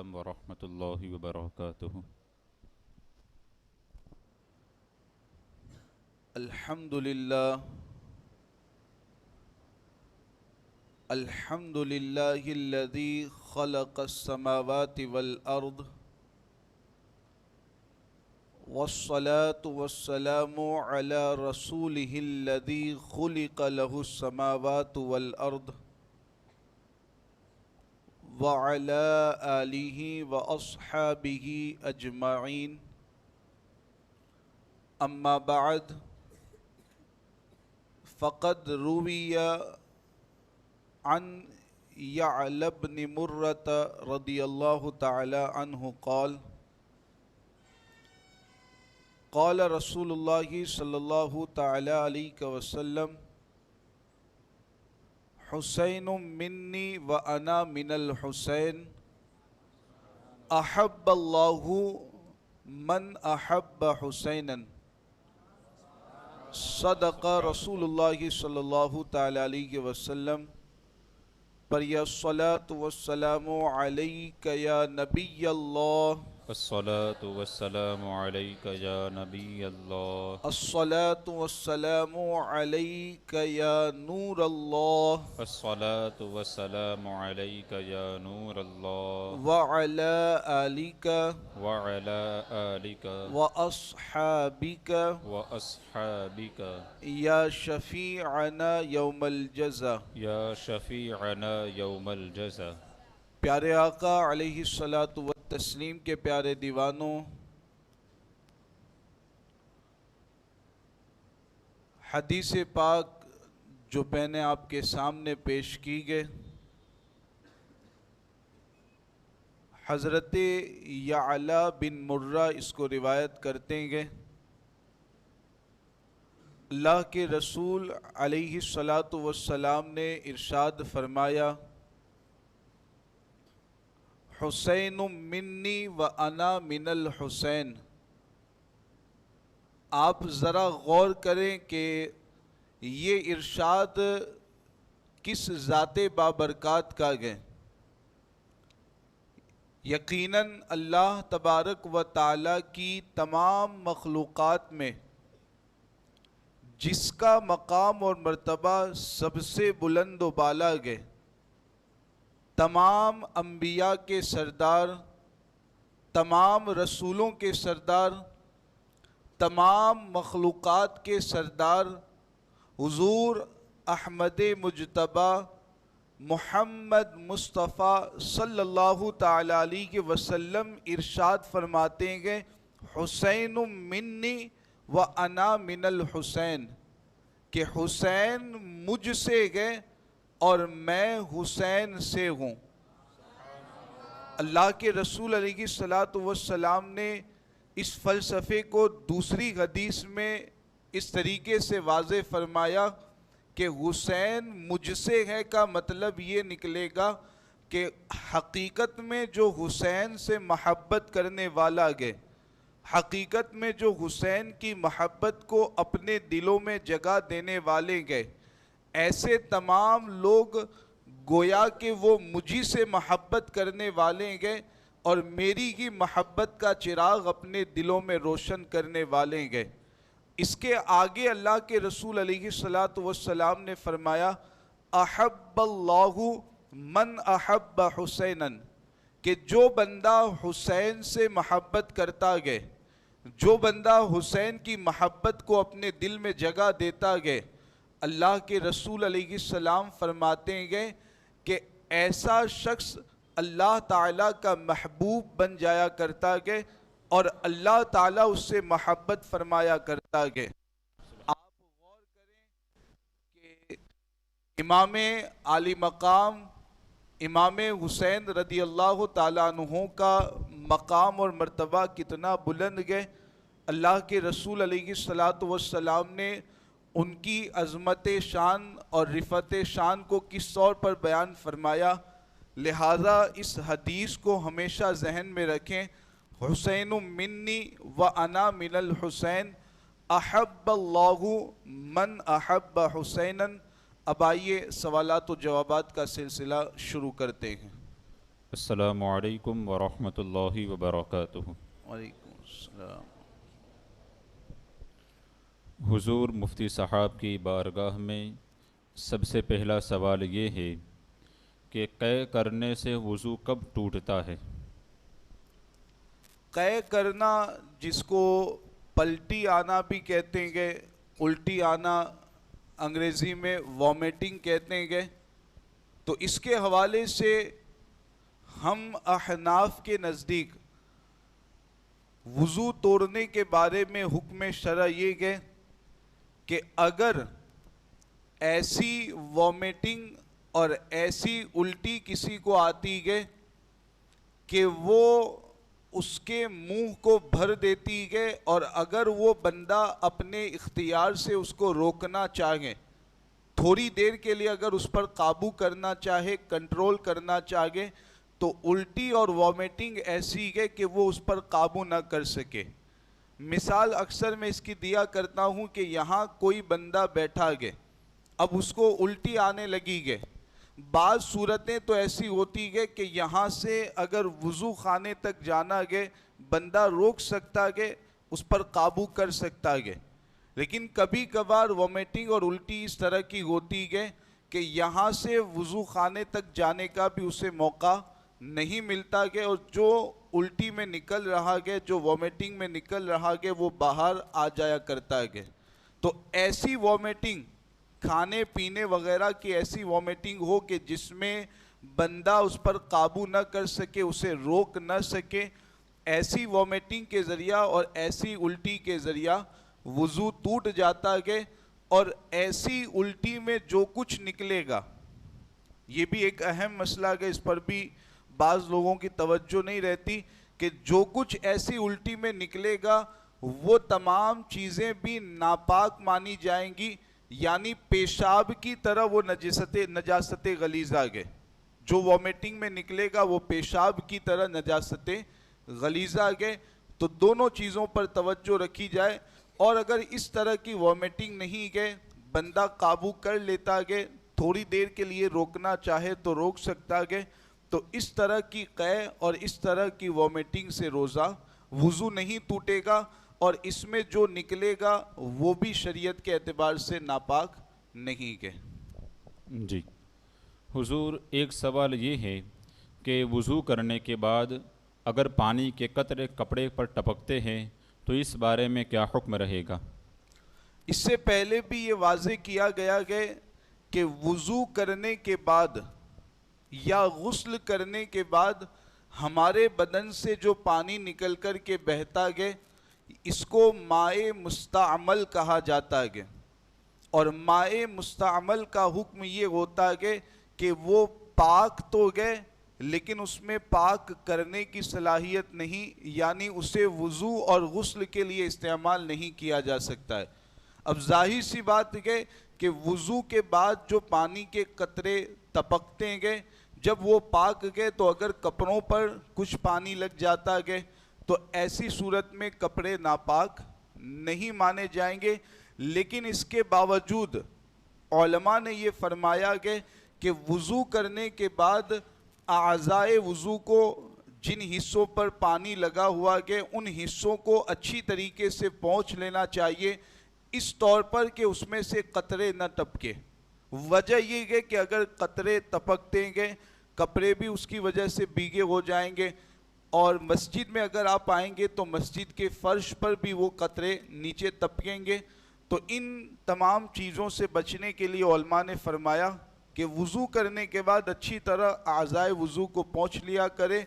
السلام ورحمة الله وبركاته. الحمد لله الذي خلق السماوات والأرض والصلاة والسلام على رسوله الذي خلق له السماوات والأرض وعلى آله وأصحابه أجمعين. أما بعد، فقد روي عن يعلى بن مرة رضي الله تعالى عنه قال قال رسول الله صلى الله تعالى عليه وسلم: حسين مني وأنا من الحسين، أحب الله من أحب حسينا. صدق رسول اللہ صلی اللہ تعالی علیہ وسلم. پر یا الصلاة والسلام علیک یا نبی اللہ، الصلاة والسلام عليك يا نبي الله، الصلاة والسلام علیک یا نور اللہ، الصلاة والسلام عليك يا نور الله، وعلى آلک وعلى آلك واصحابک وأصحابك یا شفیعنا یوم الجزا. يا شفيعنا يوم الجزا. پیارے آقا علیہ الصلاۃ والتسلیم کے پیارے دیوانوں، حدیث پاک جو میں نے آپ کے سامنے پیش کی گئے، حضرت یعلا بن مرہ اس کو روایت کرتے گئے. اللہ کے رسول علیہ الصلاۃ والسلام نے ارشاد فرمایا: حسین منی و انا من الحسین. آپ ذرا غور کریں کہ یہ ارشاد کس ذات بابرکات کا گئے. یقیناً اللہ تبارک و تعالی کی تمام مخلوقات میں جس کا مقام اور مرتبہ سب سے بلند و بالا گئے، تمام انبیاء کے سردار، تمام رسولوں کے سردار، تمام مخلوقات کے سردار حضور احمد مجتبی محمد مصطفیٰ صلی اللہ تعالی علیہ وسلم ارشاد فرماتے ہیں: حسین منی و انا من الحسین، کہ حسین مجھ سے گئے اور میں حسین سے ہوں. اللہ کے رسول علیہ الصلاۃ والسلام نے اس فلسفے کو دوسری حدیث میں اس طریقے سے واضح فرمایا کہ حسین مجھ سے ہے کا مطلب یہ نکلے گا کہ حقیقت میں جو حسین سے محبت کرنے والا گئے، حقیقت میں جو حسین کی محبت کو اپنے دلوں میں جگہ دینے والے گئے، ایسے تمام لوگ گویا کہ وہ مجھی سے محبت کرنے والے گئے اور میری ہی محبت کا چراغ اپنے دلوں میں روشن کرنے والے گئے. اس کے آگے اللہ کے رسول علیہ الصلاۃ والسلام نے فرمایا: احب اللہ من احب حسینا، کہ جو بندہ حسین سے محبت کرتا گئے، جو بندہ حسین کی محبت کو اپنے دل میں جگہ دیتا گئے، اللہ کے رسول علیہ السلام فرماتے گئے کہ ایسا شخص اللہ تعالیٰ کا محبوب بن جایا کرتا گئے اور اللہ تعالیٰ اس سے محبت فرمایا کرتا گئے. آپ غور کریں کہ امام عالی مقام امام حسین رضی اللہ تعالیٰ عنہ کا مقام اور مرتبہ کتنا بلند گئے. اللہ کے رسول علیہ الصلاۃ والسلام نے ان کی عظمت شان اور رفعت شان کو کس طور پر بیان فرمایا. لہذا اس حدیث کو ہمیشہ ذہن میں رکھیں: حسین منی و انا من الحسین، احب اللہ من احب حسینا. اب آئیے سوالات و جوابات کا سلسلہ شروع کرتے ہیں. السلام علیکم ورحمۃ اللہ وبرکاتہ۔ وعلیکم السلام۔ حضور مفتی صاحب کی بارگاہ میں سب سے پہلا سوال یہ ہے کہ قے کرنے سے وضو کب ٹوٹتا ہے؟ قے کرنا، جس کو پلٹی آنا بھی کہتے ہیں، الٹی آنا انگریزی میں وومیٹنگ کہتے ہیں، تو اس کے حوالے سے ہم احناف کے نزدیک وضو توڑنے کے بارے میں حکم شرع یہ ہے کہ اگر ایسی وومیٹنگ اور ایسی الٹی کسی کو آتی ہے کہ وہ اس کے منہ کو بھر دیتی ہے، اور اگر وہ بندہ اپنے اختیار سے اس کو روکنا چاہے، تھوڑی دیر کے لیے اگر اس پر قابو کرنا چاہے، کنٹرول کرنا چاہے، تو الٹی اور وومیٹنگ ایسی ہے کہ وہ اس پر قابو نہ کر سکے۔ مثال اکثر میں اس کی دیا کرتا ہوں کہ یہاں کوئی بندہ بیٹھا گئے، اب اس کو الٹی آنے لگی گئے۔ بعض صورتیں تو ایسی ہوتی ہے کہ یہاں سے اگر وضو خانے تک جانا گئے بندہ روک سکتا ہے، اس پر قابو کر سکتا ہے، لیکن کبھی کبھار وومیٹنگ اور الٹی اس طرح کی ہوتی ہے کہ یہاں سے وضو خانے تک جانے کا بھی اسے موقع نہیں ملتا ہے، اور جو الٹی میں نکل رہا ہے، جو وومیٹنگ میں نکل رہا ہے، وہ باہر آ جایا کرتا ہے۔ تو ایسی وومیٹنگ، کھانے پینے وغیرہ کی ایسی وومیٹنگ ہو کہ جس میں بندہ اس پر قابو نہ کر سکے، اسے روک نہ سکے، ایسی وومیٹنگ کے ذریعہ اور ایسی الٹی کے ذریعہ وضو ٹوٹ جاتا ہے۔ اور ایسی الٹی میں جو کچھ نکلے گا، یہ بھی ایک اہم مسئلہ ہے، اس پر بھی بعض لوگوں کی توجہ نہیں رہتی، کہ جو کچھ ایسی الٹی میں نکلے گا وہ تمام چیزیں بھی ناپاک مانی جائیں گی، یعنی پیشاب کی طرح وہ نجاست غلیظہ ہے۔ جو وومیٹنگ میں نکلے گا وہ پیشاب کی طرح نجاست غلیظہ ہے۔ تو دونوں چیزوں پر توجہ رکھی جائے، اور اگر اس طرح کی وومیٹنگ نہیں ہے، بندہ قابو کر لیتا ہے، تھوڑی دیر کے لیے روکنا چاہے تو روک سکتا ہے، تو اس طرح کی قے اور اس طرح کی وومیٹنگ سے روزہ وضو نہیں ٹوٹے گا، اور اس میں جو نکلے گا وہ بھی شریعت کے اعتبار سے ناپاک نہیں ہے۔ جی حضور، ایک سوال یہ ہے کہ وضو کرنے کے بعد اگر پانی کے قطرے کپڑے پر ٹپکتے ہیں تو اس بارے میں کیا حکم رہے گا؟ اس سے پہلے بھی یہ واضح کیا گیا ہے کہ وضو کرنے کے بعد یا غسل کرنے کے بعد ہمارے بدن سے جو پانی نکل کر کے بہتا ہے، اس کو مائع مستعمل کہا جاتا ہے، اور مائع مستعمل کا حکم یہ ہوتا ہے کہ وہ پاک تو گئے لیکن اس میں پاک کرنے کی صلاحیت نہیں، یعنی اسے وضو اور غسل کے لیے استعمال نہیں کیا جا سکتا ہے۔ اب ظاہر سی بات ہے کہ وضو کے بعد جو پانی کے قطرے ٹپکتے گئے، جب وہ پاک گئے تو اگر کپڑوں پر کچھ پانی لگ جاتا ہے تو ایسی صورت میں کپڑے ناپاک نہیں مانے جائیں گے، لیکن اس کے باوجود علماء نے یہ فرمایا کہ وضو کرنے کے بعد اعضائے وضو کو جن حصوں پر پانی لگا ہوا ہے ان حصوں کو اچھی طریقے سے پونچھ لینا چاہیے، اس طور پر کہ اس میں سے قطرے نہ ٹپکے۔ وجہ یہ ہے کہ اگر قطرے ٹپکتے گے کپڑے بھی اس کی وجہ سے بھیگے ہو جائیں گے، اور مسجد میں اگر آپ آئیں گے تو مسجد کے فرش پر بھی وہ قطرے نیچے ٹپکیں گے۔ تو ان تمام چیزوں سے بچنے کے لیے علماء نے فرمایا کہ وضو کرنے کے بعد اچھی طرح اعضائے وضو کو پونچھ لیا کرے،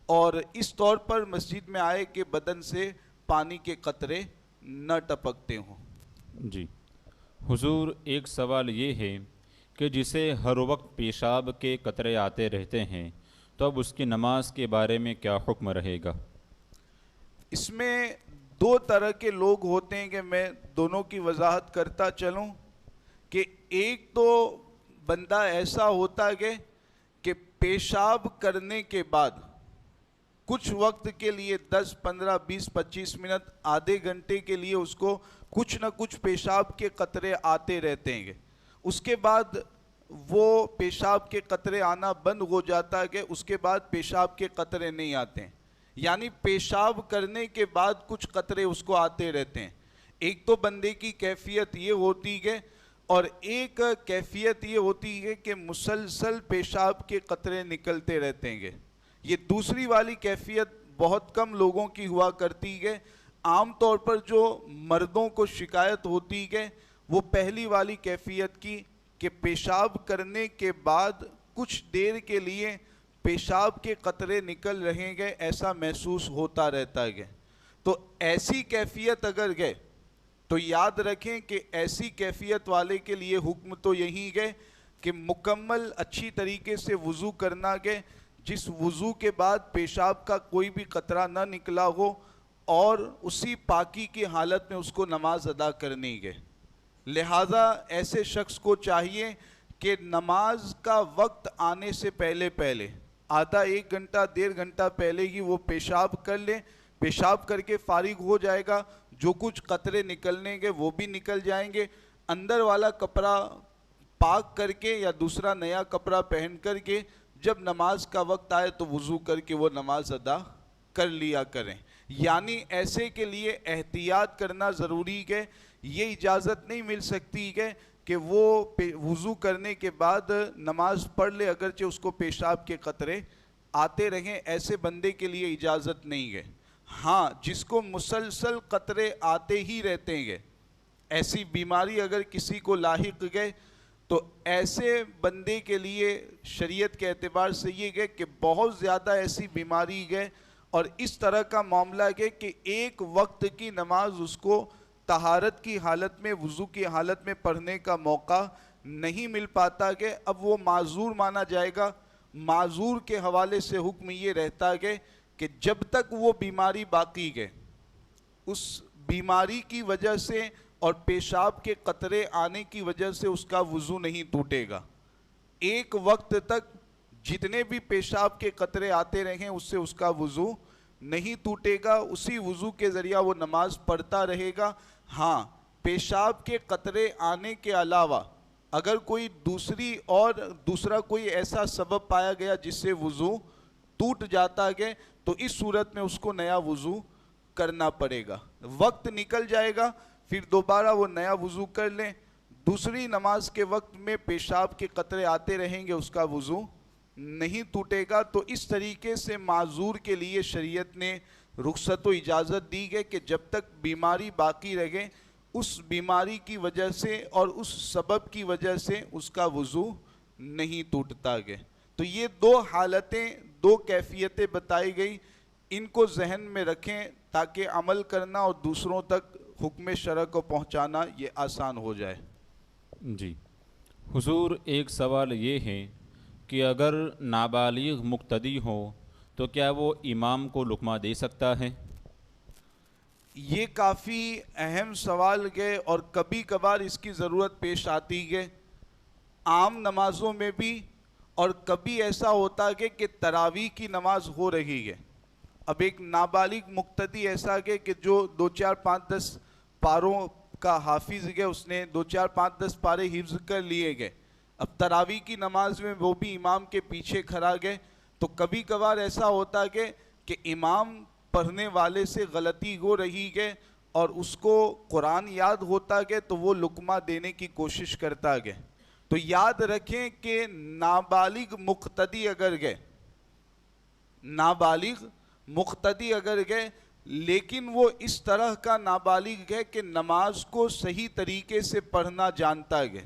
اور اس طور پر مسجد میں آئے کہ بدن سے پانی کے قطرے نہ ٹپکتے ہوں۔ جی حضور، ایک سوال یہ ہے کہ جسے ہر وقت پیشاب کے قطرے آتے رہتے ہیں تو اب اس کی نماز کے بارے میں کیا حکم رہے گا؟ اس میں دو طرح کے لوگ ہوتے ہیں، کہ میں دونوں کی وضاحت کرتا چلوں، کہ ایک تو بندہ ایسا ہوتا ہے کہ پیشاب کرنے کے بعد کچھ وقت کے لیے 10 15 20 25 منٹ آدھے گھنٹے کے لیے اس کو کچھ نہ کچھ پیشاب کے قطرے آتے رہتے ہیں، اس کے بعد وہ پیشاب کے قطرے آنا بند ہو جاتا ہے کہ اس کے بعد پیشاب کے قطرے نہیں آتے ہیں، یعنی پیشاب کرنے کے بعد کچھ قطرے اس کو آتے رہتے ہیں۔ ایک تو بندے کی کیفیت یہ ہوتی ہے، اور ایک کیفیت یہ ہوتی ہے کہ مسلسل پیشاب کے قطرے نکلتے رہتے ہیں۔ یہ دوسری والی کیفیت بہت کم لوگوں کی ہوا کرتی ہے۔ عام طور پر جو مردوں کو شکایت ہوتی ہے وہ پہلی والی کیفیت کی، کہ پیشاب کرنے کے بعد کچھ دیر کے لیے پیشاب کے قطرے نکل رہیں گے، ایسا محسوس ہوتا رہتا ہے۔ تو ایسی کیفیت اگر گئے تو یاد رکھیں کہ ایسی کیفیت والے کے لیے حکم تو یہی ہے کہ مکمل اچھی طریقے سے وضو کرنا گے، جس وضو کے بعد پیشاب کا کوئی بھی قطرہ نہ نکلا ہو، اور اسی پاکی کی حالت میں اس کو نماز ادا کرنی ہے۔ لہٰذا ایسے شخص کو چاہیے کہ نماز کا وقت آنے سے پہلے آدھا ایک گھنٹہ 1.5 گھنٹہ پہلے ہی وہ پیشاب کر لے، پیشاب کر کے فارغ ہو جائے گا، جو کچھ قطرے نکلنے گے وہ بھی نکل جائیں گے، اندر والا کپڑا پاک کر کے یا دوسرا نیا کپڑا پہن کر کے جب نماز کا وقت آئے تو وضو کر کے وہ نماز ادا کر لیا کریں۔ یعنی ایسے کے لیے احتیاط کرنا ضروری ہے۔ یہ اجازت نہیں مل سکتی ہے کہ وہ وضو کرنے کے بعد نماز پڑھ لے اگرچہ اس کو پیشاب کے قطرے آتے رہیں، ایسے بندے کے لیے اجازت نہیں ہے۔ ہاں، جس کو مسلسل قطرے آتے ہی رہتے ہیں، ایسی بیماری اگر کسی کو لاحق گئے تو ایسے بندے کے لیے شریعت کے اعتبار سے یہ ہے کہ بہت زیادہ ایسی بیماری ہے اور اس طرح کا معاملہ ہے کہ ایک وقت کی نماز اس کو طہارت کی حالت میں، وضو کی حالت میں پڑھنے کا موقع نہیں مل پاتا کہ اب وہ معذور مانا جائے گا۔ معذور کے حوالے سے حکم یہ رہتا ہے کہ جب تک وہ بیماری باقی ہے، اس بیماری کی وجہ سے اور پیشاب کے قطرے آنے کی وجہ سے اس کا وضو نہیں ٹوٹے گا۔ ایک وقت تک جتنے بھی پیشاب کے قطرے آتے رہیں اس سے اس کا وضو نہیں ٹوٹے گا، اسی وضو کے ذریعہ وہ نماز پڑھتا رہے گا۔ ہاں، پیشاب کے قطرے آنے کے علاوہ اگر کوئی دوسرا کوئی ایسا سبب پایا گیا جس سے وضو ٹوٹ جاتا ہے تو اس صورت میں اس کو نیا وضو کرنا پڑے گا۔ وقت نکل جائے گا، پھر دوبارہ وہ نیا وضو کر لیں۔ دوسری نماز کے وقت میں پیشاب کے قطرے آتے رہیں گے، اس کا وضو نہیں ٹوٹے گا۔ تو اس طریقے سے معذور کے لیے شریعت نے رخصت و اجازت دی ہے کہ جب تک بیماری باقی رہے، اس بیماری کی وجہ سے اور اس سبب کی وجہ سے اس کا وضو نہیں ٹوٹتا ہے۔ تو یہ دو حالتیں، دو کیفیتیں بتائی گئی، ان کو ذہن میں رکھیں تاکہ عمل کرنا اور دوسروں تک حکم شرع کو پہنچانا یہ آسان ہو جائے۔ جی حضور، ایک سوال یہ ہے کہ اگر نابالغ مقتدی ہو تو کیا وہ امام کو لقمہ دے سکتا ہے؟ یہ کافی اہم سوال ہے اور کبھی کبھار اس کی ضرورت پیش آتی ہے، عام نمازوں میں بھی، اور کبھی ایسا ہوتا ہے کہ تراویح کی نماز ہو رہی ہے، اب ایک نابالغ مقتدی ایسا ہے کہ جو 2 4 5 10 پاروں کا حافظ ہے، اس نے 2 4 5 10 پارے حفظ کر لیے گئے، اب تراویح کی نماز میں وہ بھی امام کے پیچھے کھڑا گئے، تو کبھی کبھار ایسا ہوتا ہے کہ امام پڑھنے والے سے غلطی ہو رہی ہے اور اس کو قرآن یاد ہوتا ہے تو وہ لقمہ دینے کی کوشش کرتا ہے۔ تو یاد رکھیں کہ نابالغ مقتدی اگر گئے لیکن وہ اس طرح کا نابالغ ہے کہ نماز کو صحیح طریقے سے پڑھنا جانتا ہے،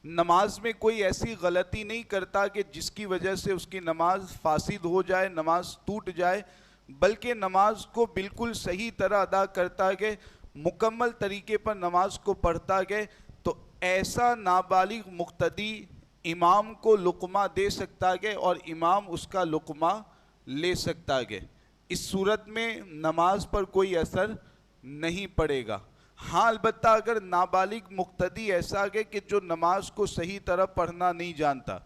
نماز میں کوئی ایسی غلطی نہیں کرتا کہ جس کی وجہ سے اس کی نماز فاسد ہو جائے، نماز ٹوٹ جائے، بلکہ نماز کو بالکل صحیح طرح ادا کرتا ہے، مکمل طریقے پر نماز کو پڑھتا ہے، تو ایسا نابالغ مقتدی امام کو لقمہ دے سکتا ہے اور امام اس کا لقمہ لے سکتا ہے۔ اس صورت میں نماز پر کوئی اثر نہیں پڑے گا۔ ہاں، البتہ اگر نابالغ مقتدی ایسا ہے کہ جو نماز کو صحیح طرح پڑھنا نہیں جانتا،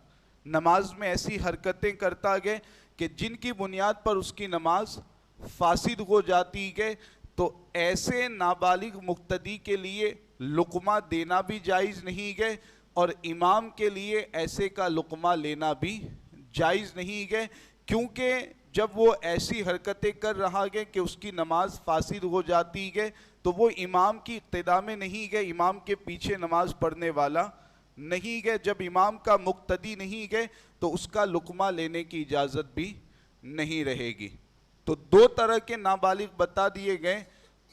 نماز میں ایسی حرکتیں کرتا ہے کہ جن کی بنیاد پر اس کی نماز فاسد ہو جاتی ہے، تو ایسے نابالغ مقتدی کے لیے لقمہ دینا بھی جائز نہیں ہے اور امام کے لیے ایسے کا لقمہ لینا بھی جائز نہیں ہے، کیونکہ جب وہ ایسی حرکتیں کر رہا ہے کہ اس کی نماز فاسد ہو جاتی ہے تو وہ امام کی اقتداء میں نہیں گئے، امام کے پیچھے نماز پڑھنے والا نہیں گئے، جب امام کا مقتدی نہیں گئے تو اس کا لقمہ لینے کی اجازت بھی نہیں رہے گی۔ تو دو طرح کے نابالغ بتا دیے گئے،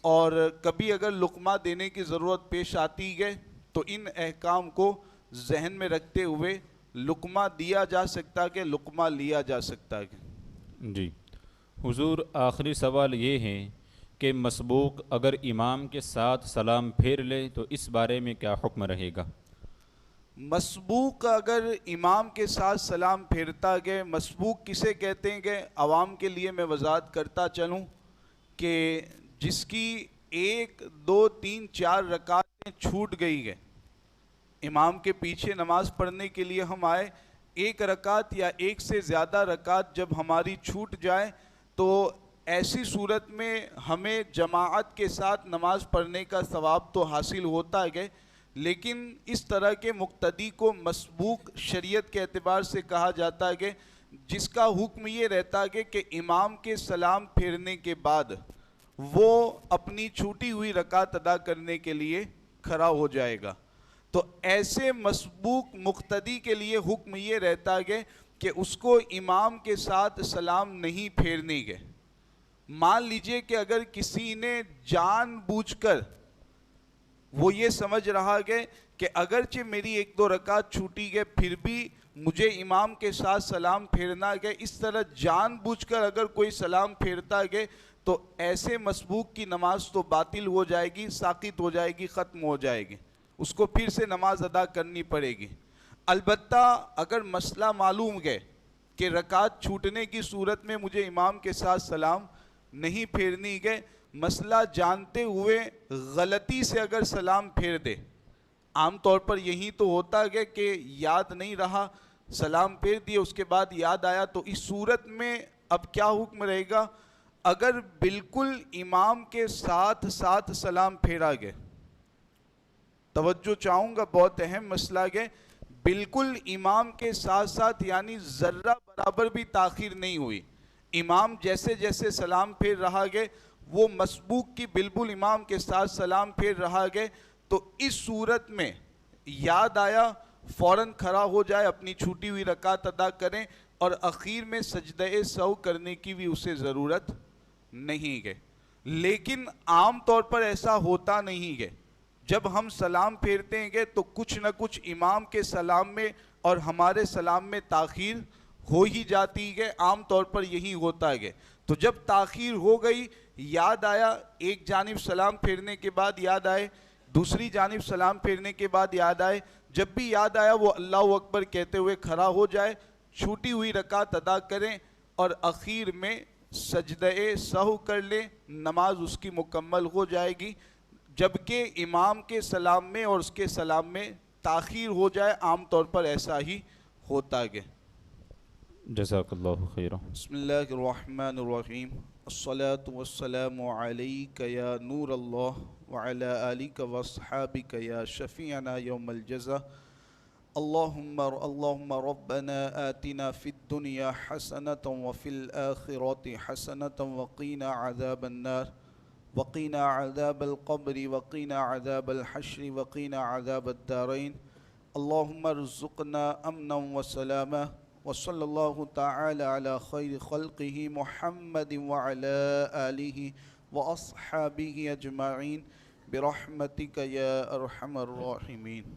اور کبھی اگر لقمہ دینے کی ضرورت پیش آتی ہے تو ان احکام کو ذہن میں رکھتے ہوئے لقمہ دیا جا سکتا ہے، لقمہ لیا جا سکتا ہے۔ جی حضور، آخری سوال یہ ہے کہ مسبوق اگر امام کے ساتھ سلام پھیر لے تو اس بارے میں کیا حکم رہے گا؟ مسبوق اگر امام کے ساتھ سلام پھیرتا گئے، مسبوق کسے کہتے ہیں کہ عوام کے لیے میں وضاحت کرتا چلوں کہ جس کی 1 2 3 4 رکعتیں چھوٹ گئی ہے، امام کے پیچھے نماز پڑھنے کے لیے ہم آئے، 1 رکعت یا 1 سے زیادہ رکعت جب ہماری چھوٹ جائے تو ایسی صورت میں ہمیں جماعت کے ساتھ نماز پڑھنے کا ثواب تو حاصل ہوتا ہے، لیکن اس طرح کے مقتدی کو مسبوق شریعت کے اعتبار سے کہا جاتا ہے کہ جس کا حکم یہ رہتا ہے کہ امام کے سلام پھیرنے کے بعد وہ اپنی چھوٹی ہوئی رکعت ادا کرنے کے لیے کھڑا ہو جائے گا۔ تو ایسے مسبوق مقتدی کے لیے حکم یہ رہتا ہے کہ اس کو امام کے ساتھ سلام نہیں پھیرنے گے۔ مان لیجئے کہ اگر کسی نے جان بوجھ کر وہ یہ سمجھ رہا ہے کہ اگرچہ میری 1 2 رکعت چھوٹی ہے پھر بھی مجھے امام کے ساتھ سلام پھیرنا ہے، اس طرح جان بوجھ کر اگر کوئی سلام پھیرتا ہے تو ایسے مسبوق کی نماز تو باطل ہو جائے گی، ساقط ہو جائے گی، ختم ہو جائے گی، اس کو پھر سے نماز ادا کرنی پڑے گی۔ البتہ اگر مسئلہ معلوم ہے کہ رکعت چھوٹنے کی صورت میں مجھے امام کے ساتھ سلام نہیں پھیرنی ہے، مسئلہ جانتے ہوئے غلطی سے اگر سلام پھیر دے، عام طور پر یہی تو ہوتا ہے کہ یاد نہیں رہا، سلام پھیر دیے، اس کے بعد یاد آیا، تو اس صورت میں اب کیا حکم رہے گا؟ اگر بالکل امام کے ساتھ ساتھ سلام پھیرا گیا، توجہ چاہوں گا، بہت اہم مسئلہ ہے، بالکل امام کے ساتھ ساتھ یعنی ذرہ برابر بھی تاخیر نہیں ہوئی، امام جیسے جیسے سلام پھیر رہا ہے وہ مسبوق کی بالکل امام کے ساتھ سلام پھیر رہا ہے، تو اس صورت میں یاد آیا فوراً کھڑا ہو جائے، اپنی چھوٹی ہوئی رکعت ادا کریں، اور اخیر میں سجدہ سہو کرنے کی بھی اسے ضرورت نہیں ہے۔ لیکن عام طور پر ایسا ہوتا نہیں ہے، جب ہم سلام پھیرتے ہیں تو کچھ نہ کچھ امام کے سلام میں اور ہمارے سلام میں تاخیر ہو ہی جاتی ہے، عام طور پر یہی ہوتا ہے۔ تو جب تاخیر ہو گئی، یاد آیا، ایک جانب سلام پھیرنے کے بعد یاد آئے، دوسری جانب سلام پھیرنے کے بعد یاد آئے، جب بھی یاد آیا وہ اللہ اکبر کہتے ہوئے کھڑا ہو جائے، چھوٹی ہوئی رکعت ادا کریں اور اخیر میں سجدہ سہو کر لیں، نماز اس کی مکمل ہو جائے گی۔ جبکہ امام کے سلام میں اور اس کے سلام میں تاخیر ہو جائے، عام طور پر ایسا ہی ہوتا ہے۔ جزاک اللہ خیرہ۔ بسم اللہ الرحمن الرحیم، الصلاة والسلام علیک یا نور اللہ وعلی آلک واصحابک یا شفیعنا یوم الجزا۔ اللہم ربنا آتنا فی الدنیا حسنة وفی الآخرة حسنة وقینا عذاب النار وقینا عذاب القبر وقینا عذاب الحشر وقینا عذاب الدارین۔ اللہم ارزقنا امنا وسلاما، وصلی اللہ تعالی علی خیر خلقہ محمد وعلی آلہ واصحابہ اجمعین برحمتک یا ارحم الراحمین۔